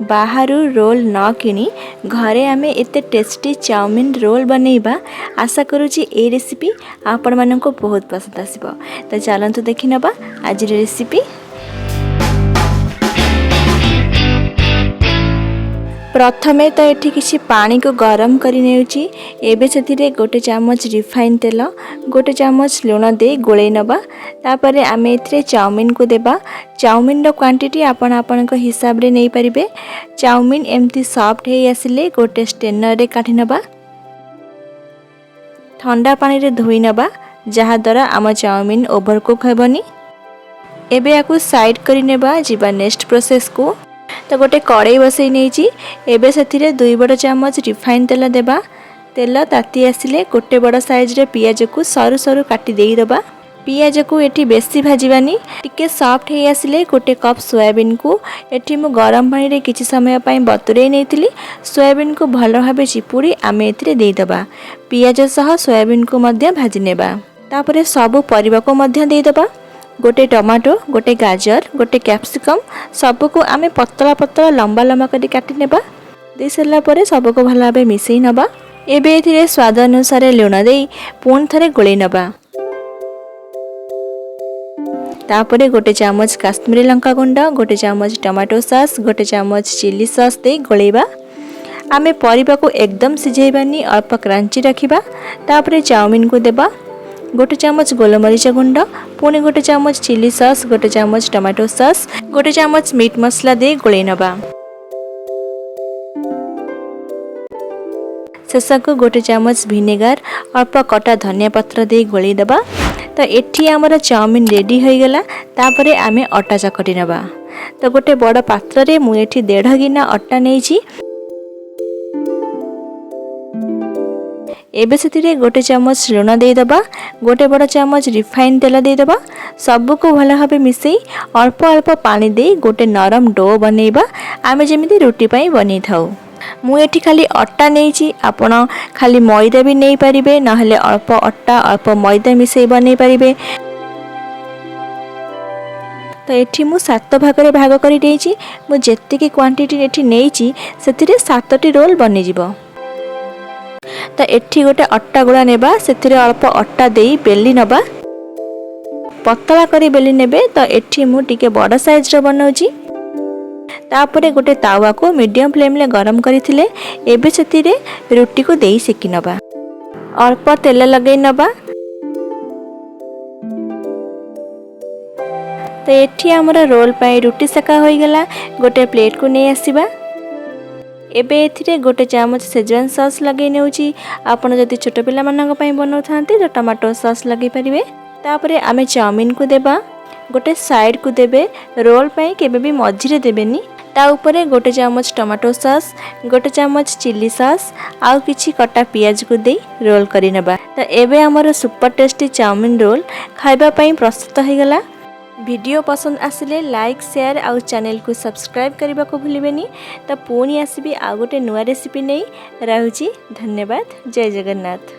बाहर रोल न किनी घरे आमे एते टेस्टी चाउमिन रोल बनैबा। आशा करूची ए रेसिपी आपण मानको बहुत पसंद आसीबो। तो चलंतु देखि नबा आज रेसिपी। प्रथमे तो ये किसी पानी को गरम करी नेउची। एबे सेथिरे गोटे चामच रिफाइन तेल गोटे चामच लुण दे गोले नबा। तापरे आमे एथिरे चाउमिन को देबा। चाउमिन रो क्वांटिटी आपण आपनक हिसाब रे नै परिबे। चाउमिन एमती सॉफ्ट हे आसिले गोटे स्ट्रेनर रे काठी नबा। ठंडा पानी रे धोई नबा जहा द्वारा आम चाउमिन ओवरकुक हेबनी। एबे याकू साइड करी नेबा जिबा नेक्स्ट प्रोसेस को। तो गोटे कड़ाई बसई नहीं। एबे सेथिरे 2 बड़ चामच रिफाइन तेल देबा। तेल ताती आसिले गोटे बड़ साइज रे पियाज को सरू सरू काटी देई दबा। पियाज को एठी बेसी भाजीबानी। टिके सॉफ्ट हे आसिले गोटे कप सोयाबीन को एठी मु गरम पानी रे किछि समय पई बतुरई नेतिली। सोयाबीन को भलो भाबे चिपुड़ी आमे एथिरे देई दबा। पियाज सह सोयाबीन को मध्य भाजी नेबा। तापरे सब परिबा को मध्य देई दबा। गोटे टमाटो गोटे गाजर गोटे कैप्सिकम सबको आमे पतला पतला लंबा लंबा करी काटी नेबा। दे सरला परे सबको भल भाबे मिसई नबा। एबे एथिरे स्वाद अनुसार लुण देई पुन थरे गोळै नबा। तापरे गोटे चामच काश्मीरी लंका गुंड गोटे चामच टमाटो सॉस गोटे चामच चिली सॉस दे गोळैबा। आमे परिबा को एकदम सिझैबानी अल्प क्रंची रखिबा। तापरे चाउमिन को देबा। गोटे चामच गोलमरीच गुंड पुणी गोटे चामच चिली सॉस गोटे चामच टमाटो सॉस गोटे चामच मीट मसला दे गोळै नबा। शेषक गोटे चामच विनेगार अल्प कटा धनिया पत्र दे गोळै दबा। तो एठी हमर चाउमिन रेडी हो गला। तापरे आमे अटा चकटी नबा। तो गोटे बड़ पात्र रे मु एठी 1.5 गिना अटा नेछि। एबे सेतिरे गोटे चामच लुण दे दबा। गोटे बड़ चामच रिफाइन तेल दे दबा। सबको भल भाबे मिसई अल्प अल्प पानी दे गोटे नरम डो बनैबा। आमे जेमिति रोटी पई बनै थाउ। मु एठी खाली अटा नेछि। आपण खाली मैदा भी नै परिबे नहले अल्प अटा अल्प मैदा मिसई बनै परिबे। तो एठी मु 7 भाग रे भाग करी देछि। मु जेतिकी क्वांटिटी एठी नेछि सेतिरे 7टी रोल बनि जिवो। तो एठी गोटे अट्टा गुड़ा नेबा। सेथिरे अल्प अट्टा देई बेली नबा। पतला करी बेली नेबे। तो एठी मु टिके बड़ साइज रो बनौची। तापरे गोटे तावा को मीडियम फ्लेम ले गरम करिथिले। एबे सेथिरे रोटी को देई सेकी नबा। अल्प तेल लगै नबा। तो एठी हमर रोल पई रोटी सेका होई गेला। गोटे प्लेट को नै आसीबा। एबे एथिरे गोटे चामच सेजवान सॉस लगे नेउची। आपण जदि छोट पिला मानक पई बनौ थांती तो टमाटो सॉस लगे परिबे। तापरे आमे चाउमिन को देबा। गोटे साइड को देबे। रोल पई केबे भी मझिरे देबेनी। ता ऊपरे गोटे चामच टमाटो सॉस गोटे चामच चिली सॉस आउ किछि कटा पियाज को दे रोल करि नेबा। तो एबे हमर सुपर टेस्टी चाउमिन रोल खाइबा पई प्रस्तुत हो गला। वीडियो पसंद आसिले लाइक शेयर आउ चैनल को सब्सक्राइब करने को भूलिबेनी। तो पुणी आसबि आ गोटे नुआ रेसिपी नहीं। रहुची धन्यवाद। जय जगन्नाथ।